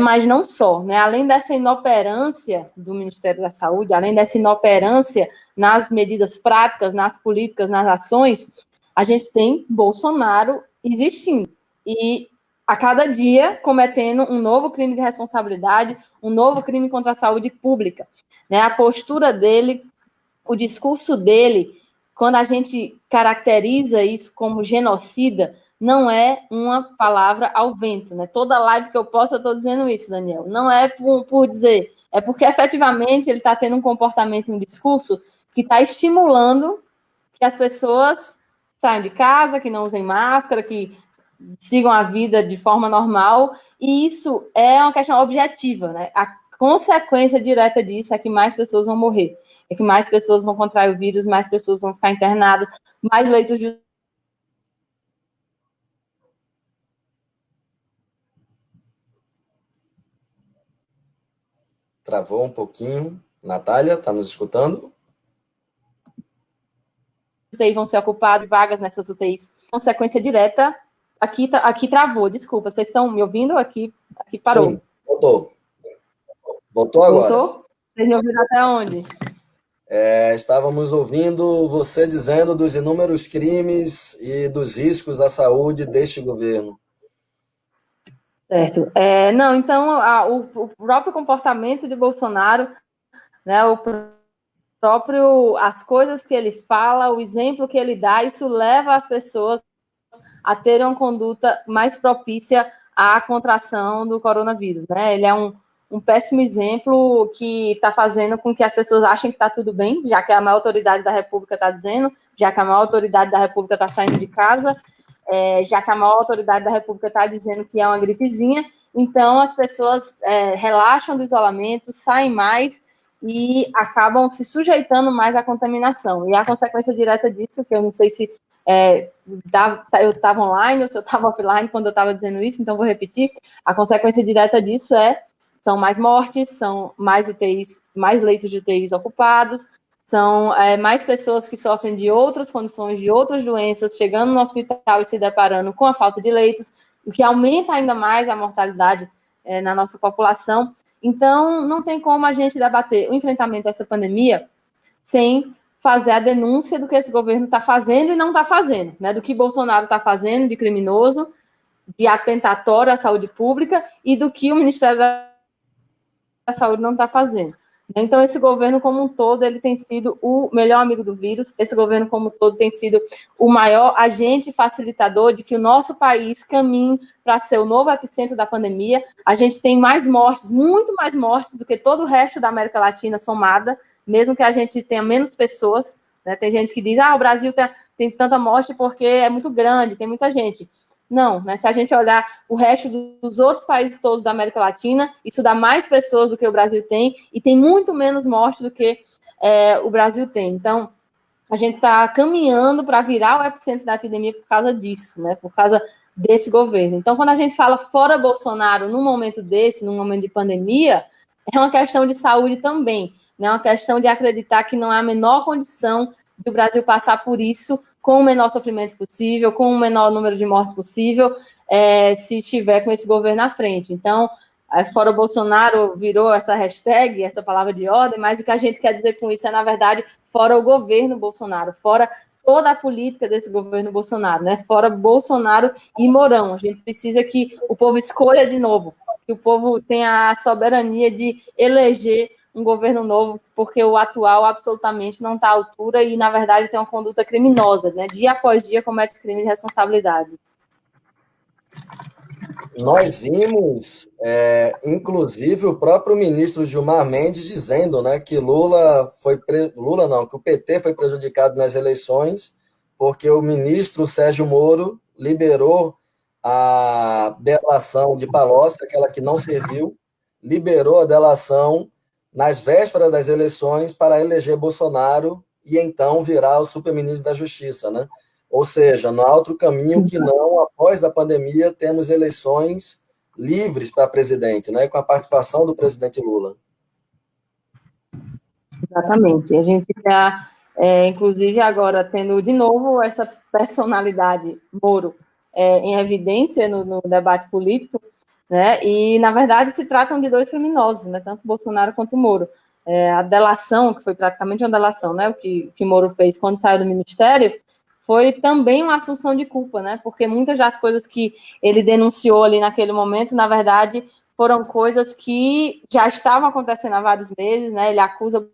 Mas não só, né? Além dessa inoperância do Ministério da Saúde, além dessa inoperância nas medidas práticas, nas políticas, nas ações, a gente tem Bolsonaro existindo e a cada dia cometendo um novo crime de responsabilidade, um novo crime contra a saúde pública, né? A postura dele, o discurso dele, quando a gente caracteriza isso como genocida, não é uma palavra ao vento, né? Toda live que eu posto, eu estou dizendo isso, Daniel. Não é por dizer, é porque efetivamente ele está tendo um comportamento, um discurso que está estimulando que as pessoas saiam de casa, que não usem máscara, que sigam a vida de forma normal, e isso é uma questão objetiva, né? A consequência direta disso é que mais pessoas vão morrer, é que mais pessoas vão contrair o vírus, mais pessoas vão ficar internadas, mais leitos de... Travou um pouquinho. Natália, está nos escutando? UTI vão ser ocupadas, vagas nessas UTIs. Consequência direta, aqui travou, desculpa, vocês estão me ouvindo? Aqui parou. Sim, voltou. Voltou agora. Voltou? Vocês me ouviram até onde? Estávamos ouvindo você dizendo dos inúmeros crimes e dos riscos à saúde deste governo. Certo. Não, então, o próprio comportamento de Bolsonaro, né, as coisas que ele fala, o exemplo que ele dá, isso leva as pessoas a terem uma conduta mais propícia à contração do coronavírus, né? Ele é um péssimo exemplo que está fazendo com que as pessoas achem que está tudo bem, já que a maior autoridade da República está dizendo, já que a maior autoridade da República está saindo de casa, já que a maior autoridade da República está dizendo que é uma gripezinha, então as pessoas relaxam do isolamento, saem mais e acabam se sujeitando mais à contaminação. E a consequência direta disso, que eu não sei se eu estava online ou se eu estava offline quando eu estava dizendo isso, então vou repetir, a consequência direta disso são mais mortes, são mais UTIs, mais leitos de UTIs ocupados, são mais pessoas que sofrem de outras condições, de outras doenças, chegando no hospital e se deparando com a falta de leitos, o que aumenta ainda mais a mortalidade na nossa população. Então, não tem como a gente debater o enfrentamento dessa pandemia sem fazer a denúncia do que esse governo está fazendo e não está fazendo, né? Do que Bolsonaro está fazendo de criminoso, de atentatório à saúde pública e do que o Ministério da Saúde não está fazendo. Então, esse governo como um todo, ele tem sido o melhor amigo do vírus, esse governo como um todo tem sido o maior agente facilitador de que o nosso país caminhe para ser o novo epicentro da pandemia. A gente tem mais mortes, muito mais mortes do que todo o resto da América Latina somada, mesmo que a gente tenha menos pessoas, né? Tem gente que diz, o Brasil tem tanta morte porque é muito grande, tem muita gente. Não, né? Se a gente olhar o resto dos outros países todos da América Latina, isso dá mais pessoas do que o Brasil tem e tem muito menos morte do que o Brasil tem. Então, a gente está caminhando para virar o epicentro da epidemia por causa disso, né? Por causa desse governo. Então, quando a gente fala fora Bolsonaro num momento desse, num momento de pandemia, é uma questão de saúde também, né? É uma questão de acreditar que não há a menor condição de o Brasil passar por isso com o menor sofrimento possível, com o menor número de mortes possível, se tiver com esse governo à frente. Então, fora Bolsonaro virou essa hashtag, essa palavra de ordem, mas o que a gente quer dizer com isso é, na verdade, fora o governo Bolsonaro, fora toda a política desse governo Bolsonaro, né? Fora Bolsonaro e Mourão. A gente precisa que o povo escolha de novo, que o povo tenha a soberania de eleger um governo novo, porque o atual absolutamente não está à altura e, na verdade, tem uma conduta criminosa, né? Dia após dia comete crime de responsabilidade. Nós vimos, inclusive, o próprio ministro Gilmar Mendes dizendo, né, que que o PT foi prejudicado nas eleições porque o ministro Sérgio Moro liberou a delação de Palocci, aquela que não serviu, liberou a delação nas vésperas das eleições para eleger Bolsonaro e então virar o superministro da Justiça, né? Ou seja, não há outro caminho que não, após a pandemia, temos eleições livres para presidente, né, com a participação do presidente Lula. Exatamente. A gente está inclusive agora tendo de novo essa personalidade Moro em evidência no debate político, né? E na verdade se tratam de dois criminosos, né? Tanto Bolsonaro quanto Moro. A delação, que foi praticamente uma delação, né? O que Moro fez quando saiu do ministério, foi também uma assunção de culpa, né? Porque muitas das coisas que ele denunciou ali naquele momento, na verdade, foram coisas que já estavam acontecendo há vários meses, né? Ele acusa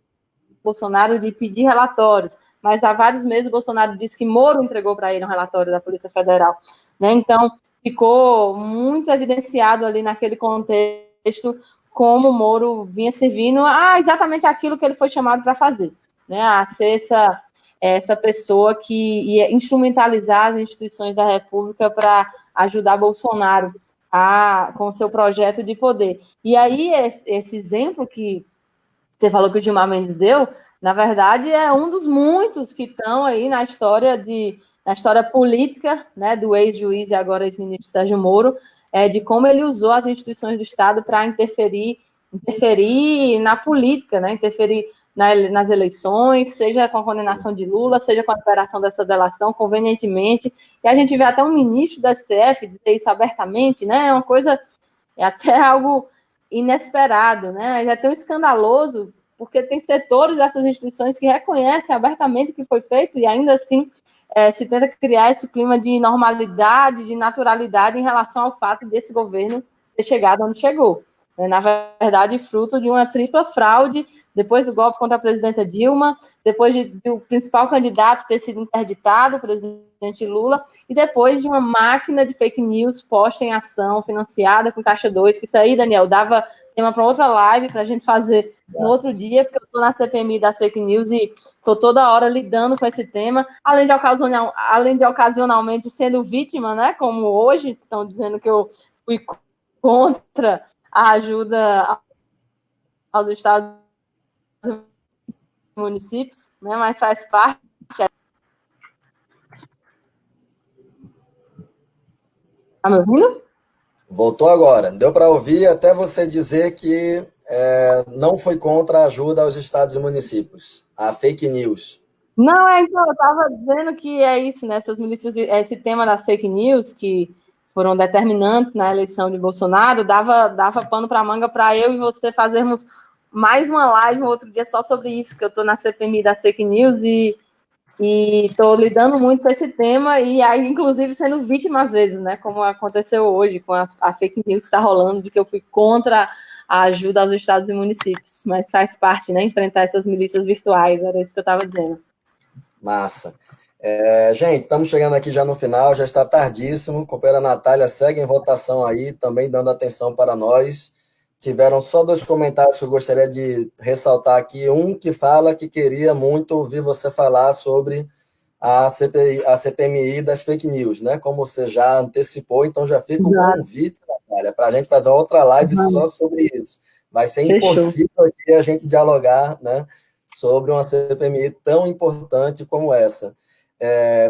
Bolsonaro de pedir relatórios, mas há vários meses o Bolsonaro disse que Moro entregou para ele um relatório da Polícia Federal, né? Então, ficou muito evidenciado ali naquele contexto como o Moro vinha servindo a exatamente aquilo que ele foi chamado para fazer, né? A ser essa pessoa que ia instrumentalizar as instituições da República para ajudar Bolsonaro com o seu projeto de poder. E aí, esse exemplo que você falou que o Gilmar Mendes deu, na verdade, é um dos muitos que estão aí na história política, né, do ex-juiz e agora ex-ministro Sérgio Moro, de como ele usou as instituições do Estado para interferir na política, né, interferir nas eleições, seja com a condenação de Lula, seja com a liberação dessa delação, convenientemente. E a gente vê até um ministro da STF dizer isso abertamente, né? É uma coisa, é até algo inesperado, né? É tão escandaloso, porque tem setores dessas instituições que reconhecem abertamente o que foi feito e ainda assim se tenta criar esse clima de normalidade, de naturalidade em relação ao fato desse governo ter chegado onde chegou. Na verdade, fruto de uma tripla fraude, depois do golpe contra a presidenta Dilma, depois do principal candidato ter sido interditado, o presidente Lula, e depois de uma máquina de fake news posta em ação, financiada com Caixa 2, que isso aí, Daniel, dava tema para outra live para a gente fazer no outro dia, porque eu estou na CPMI das fake news e estou toda hora lidando com esse tema, além de ocasionalmente sendo vítima, né, como hoje, estão dizendo que eu fui contra a ajuda aos estados e municípios, né, mas faz parte. Tá me ouvindo? Voltou agora. Deu para ouvir até você dizer que não foi contra a ajuda aos estados e municípios. A fake news. Não, então, eu estava dizendo que é isso, né? Essas milícias, esse tema das fake news, que foram determinantes na eleição de Bolsonaro, dava pano para manga para eu e você fazermos mais uma live um outro dia só sobre isso, que eu estou na CPMI das fake news e estou lidando muito com esse tema e aí, inclusive, sendo vítima às vezes, né? Como aconteceu hoje com a fake news que está rolando, de que eu fui contra a ajuda aos estados e municípios, mas faz parte, né? Enfrentar essas milícias virtuais, era isso que eu estava dizendo. Massa. Gente, estamos chegando aqui já no final, já está tardíssimo. A companheira Natália segue em votação aí, também dando atenção para nós. Tiveram só 2 comentários que eu gostaria de ressaltar aqui. Um que fala que queria muito ouvir você falar sobre a CPMI das fake news, né? Como você já antecipou, então já fica um convite, Natália, para a gente fazer uma outra live só sobre isso. Vai ser impossível aqui a gente dialogar, né, sobre uma CPMI tão importante como essa.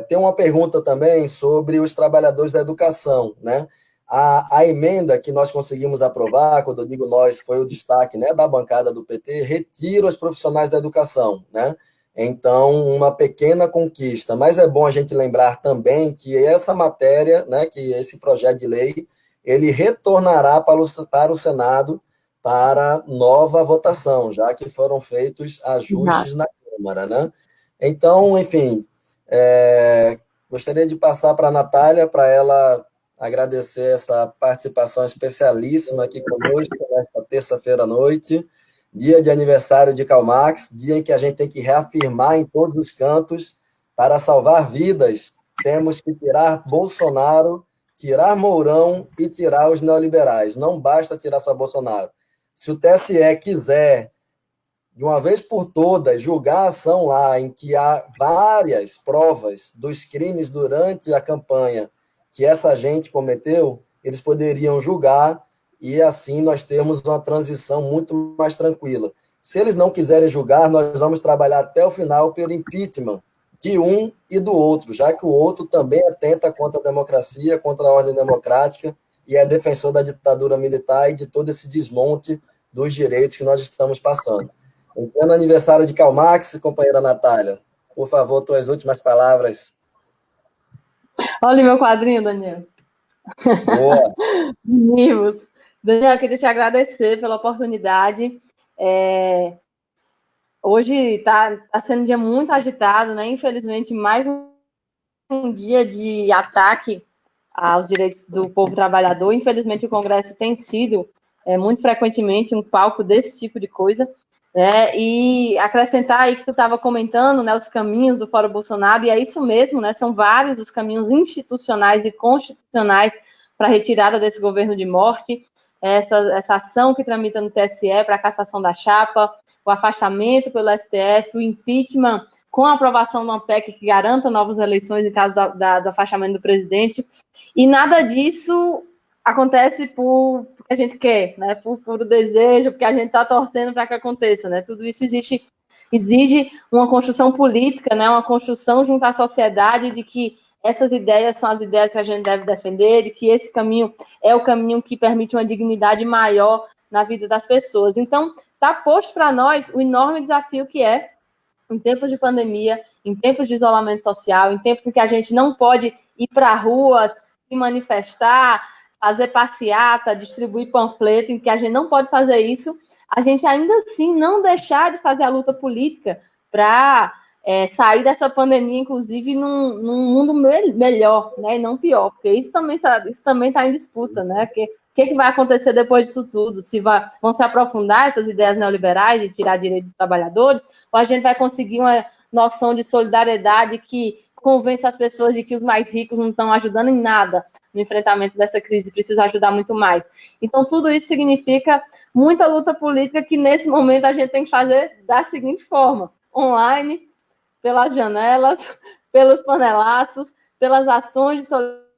Tem uma pergunta também sobre os trabalhadores da educação, né? A emenda que nós conseguimos aprovar, quando eu digo nós, foi o destaque, né, da bancada do PT, retira os profissionais da educação, né? Então, uma pequena conquista. Mas é bom a gente lembrar também que essa matéria, né, que esse projeto de lei, ele retornará para o Senado para nova votação, já que foram feitos ajustes na Câmara, né? Então, enfim, gostaria de passar para a Natália, para ela agradecer essa participação especialíssima aqui conosco nesta terça-feira à noite, dia de aniversário de Karl Marx, dia em que a gente tem que reafirmar em todos os cantos, para salvar vidas, temos que tirar Bolsonaro, tirar Mourão e tirar os neoliberais. Não basta tirar só Bolsonaro. Se o TSE quiser, de uma vez por todas, julgar a ação lá em que há várias provas dos crimes durante a campanha que essa gente cometeu, eles poderiam julgar e assim nós temos uma transição muito mais tranquila. Se eles não quiserem julgar, nós vamos trabalhar até o final pelo impeachment de um e do outro, já que o outro também atenta contra a democracia, contra a ordem democrática e é defensor da ditadura militar e de todo esse desmonte dos direitos que nós estamos passando. Então, no aniversário de Karl Marx, companheira Natália, Por favor, tuas últimas palavras. Olha o meu quadrinho, Daniel. Boa. Livros. Daniel, eu queria te agradecer pela oportunidade. Hoje está sendo um dia muito agitado, né? Infelizmente, mais um dia de ataque aos direitos do povo trabalhador. Infelizmente, o Congresso tem sido muito frequentemente um palco desse tipo de coisa. Né? E acrescentar aí que tu estava comentando, né, os caminhos do Fórum Bolsonaro, e é isso mesmo, né? São vários os caminhos institucionais e constitucionais para a retirada desse governo de morte. Essa ação que tramita no TSE para a cassação da chapa, o afastamento pelo STF, o impeachment com a aprovação de uma PEC que garanta novas eleições em caso do afastamento do presidente. E nada disso acontece porque a gente quer, né? Por puro desejo, porque a gente está torcendo para que aconteça, né? Tudo isso exige uma construção política, né? Uma construção junto à sociedade de que essas ideias são as ideias que a gente deve defender, de que esse caminho é o caminho que permite uma dignidade maior na vida das pessoas. Então, está posto para nós o enorme desafio que é, em tempos de pandemia, em tempos de isolamento social, em tempos em que a gente não pode ir para a rua, se manifestar, fazer passeata, distribuir panfleto, em que a gente não pode fazer isso, a gente ainda assim não deixar de fazer a luta política para sair dessa pandemia, inclusive, num mundo melhor, né, e não pior, porque isso também está em disputa, né, porque o que vai acontecer depois disso tudo? Vão se aprofundar essas ideias neoliberais de tirar direitos dos trabalhadores? Ou a gente vai conseguir uma noção de solidariedade que convence as pessoas de que os mais ricos não estão ajudando em nada no enfrentamento dessa crise, precisa ajudar muito mais. Então, tudo isso significa muita luta política que, nesse momento, a gente tem que fazer da seguinte forma: online, pelas janelas, pelos panelaços, pelas ações de solidariedade.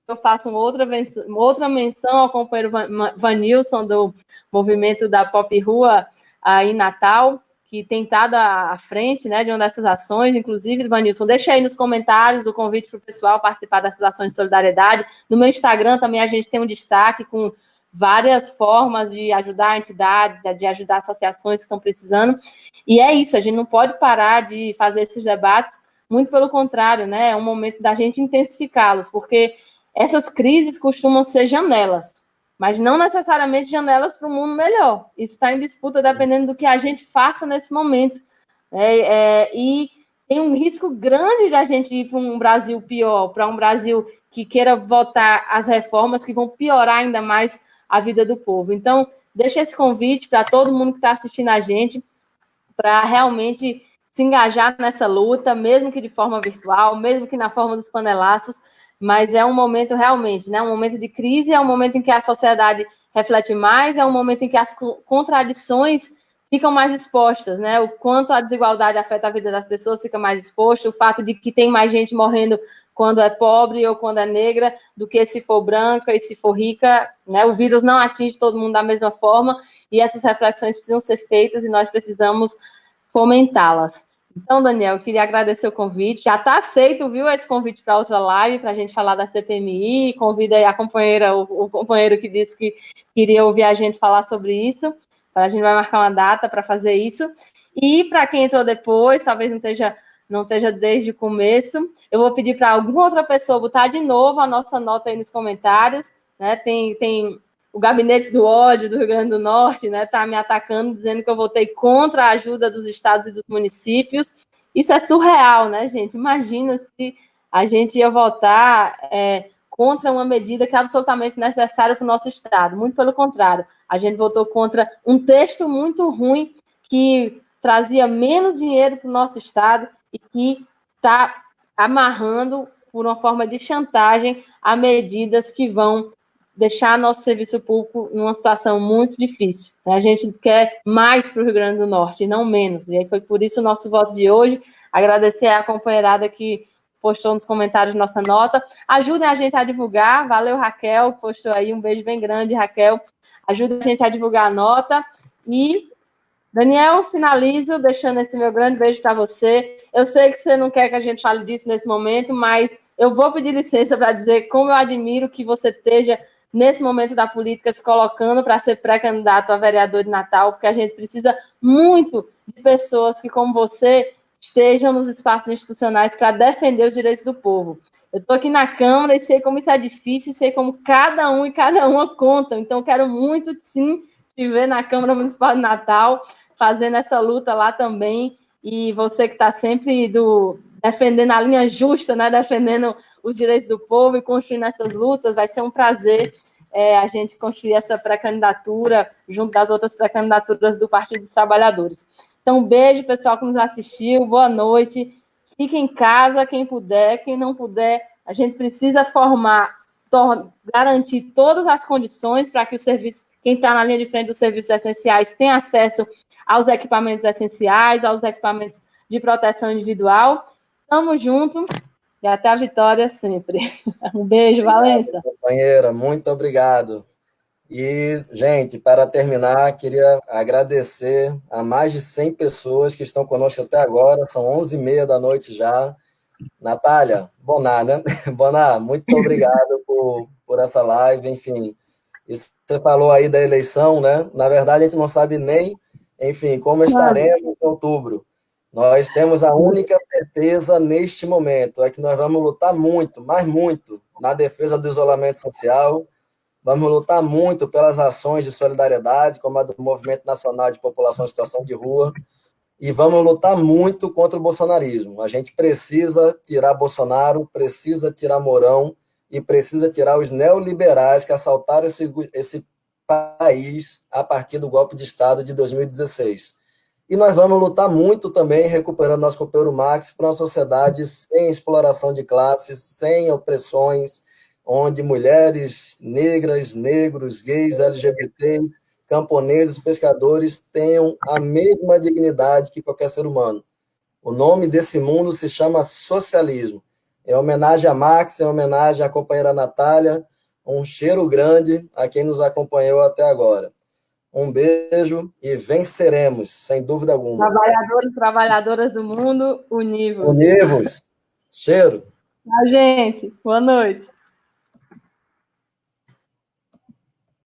Eu faço outra menção ao companheiro Vanilson, do movimento da Pop Rua, aí em Natal, que tem estado à frente, né, de uma dessas ações. Inclusive, Vanilson, deixa aí nos comentários o convite para o pessoal participar dessas ações de solidariedade. No meu Instagram também a gente tem um destaque com várias formas de ajudar entidades, de ajudar associações que estão precisando. E é isso, a gente não pode parar de fazer esses debates, muito pelo contrário, né, é um momento da gente intensificá-los, porque essas crises costumam ser janelas, mas não necessariamente janelas para um mundo melhor. Isso está em disputa dependendo do que a gente faça nesse momento. E tem um risco grande de a gente ir para um Brasil pior, para um Brasil que queira votar as reformas que vão piorar ainda mais a vida do povo. Então, deixa esse convite para todo mundo que está assistindo a gente, para realmente se engajar nessa luta, mesmo que de forma virtual, mesmo que na forma dos panelaços, mas é um momento realmente, né? Um momento de crise, é um momento em que a sociedade reflete mais, é um momento em que as contradições ficam mais expostas, né? O quanto a desigualdade afeta a vida das pessoas fica mais exposto, o fato de que tem mais gente morrendo quando é pobre ou quando é negra do que se for branca e se for rica, né? O vírus não atinge todo mundo da mesma forma e essas reflexões precisam ser feitas e nós precisamos fomentá-las. Então, Daniel, eu queria agradecer o convite. Já está aceito, viu, esse convite para outra live, para a gente falar da CPMI. Convida aí a companheira, o companheiro que disse que queria ouvir a gente falar sobre isso. A gente vai marcar uma data para fazer isso. E para quem entrou depois, talvez não esteja desde o começo, eu vou pedir para alguma outra pessoa botar de novo a nossa nota aí nos comentários. Né? Tem o Gabinete do Ódio do Rio Grande do Norte, né, está me atacando, dizendo que eu votei contra a ajuda dos estados e dos municípios. Isso é surreal, né, gente? Imagina se a gente ia votar contra uma medida que é absolutamente necessária para o nosso estado. Muito pelo contrário, a gente votou contra um texto muito ruim que trazia menos dinheiro para o nosso estado e que está amarrando, por uma forma de chantagem, a medidas que vão deixar nosso serviço público numa situação muito difícil. A gente quer mais para o Rio Grande do Norte, e não menos. E aí foi por isso o nosso voto de hoje. Agradecer à companheirada que postou nos comentários nossa nota. Ajudem a gente a divulgar. Valeu, Raquel, postou aí. Um beijo bem grande, Raquel. Ajuda a gente a divulgar a nota. E, Daniel, finalizo deixando esse meu grande beijo para você. Eu sei que você não quer que a gente fale disso nesse momento, mas eu vou pedir licença para dizer como eu admiro que você esteja nesse momento da política, se colocando para ser pré-candidato a vereador de Natal, porque a gente precisa muito de pessoas que, como você, estejam nos espaços institucionais para defender os direitos do povo. Eu estou aqui na Câmara e sei como isso é difícil, sei como cada um e cada uma contam. Então, quero muito, sim, te ver na Câmara Municipal de Natal, fazendo essa luta lá também. E você que está sempre defendendo a linha justa, né? Defendendo os direitos do povo e construindo essas lutas, vai ser um prazer a gente construir essa pré-candidatura junto das outras pré-candidaturas do Partido dos Trabalhadores. Então, um beijo, pessoal que nos assistiu, boa noite. Fique em casa, quem puder, quem não puder, a gente precisa garantir todas as condições para que o serviço, quem está na linha de frente dos serviços essenciais tenha acesso aos equipamentos essenciais, aos equipamentos de proteção individual. Tamo junto e até a vitória sempre. Um beijo, Obrigado, Valença. companheira, muito obrigado. E, gente, para terminar, queria agradecer a mais de 100 pessoas que estão conosco até agora, são 11h30 da noite já. Natália, Boná, né? Boná, muito obrigado por essa live, enfim. Isso você falou aí da eleição, né? Na verdade, a gente não sabe nem, enfim, como estaremos em outubro. Nós temos a única certeza neste momento, é que nós vamos lutar muito, mas muito, na defesa do isolamento social. Vamos lutar muito pelas ações de solidariedade, como a do Movimento Nacional de População em Situação de Rua, e vamos lutar muito contra o bolsonarismo. A gente precisa tirar Bolsonaro, precisa tirar Mourão e precisa tirar os neoliberais que assaltaram esse país a partir do golpe de Estado de 2016. E nós vamos lutar muito também, recuperando nosso companheiro Max, para uma sociedade sem exploração de classes, sem opressões, onde mulheres negras, negros, gays, LGBT, camponeses, pescadores tenham a mesma dignidade que qualquer ser humano. O nome desse mundo se chama socialismo. É homenagem a Max, é homenagem à companheira Natália. Um cheiro grande a quem nos acompanhou até agora. Um beijo e venceremos, sem dúvida alguma. Trabalhadores e trabalhadoras do mundo, univos. Univos. Cheiro. Tchau, gente. Boa noite.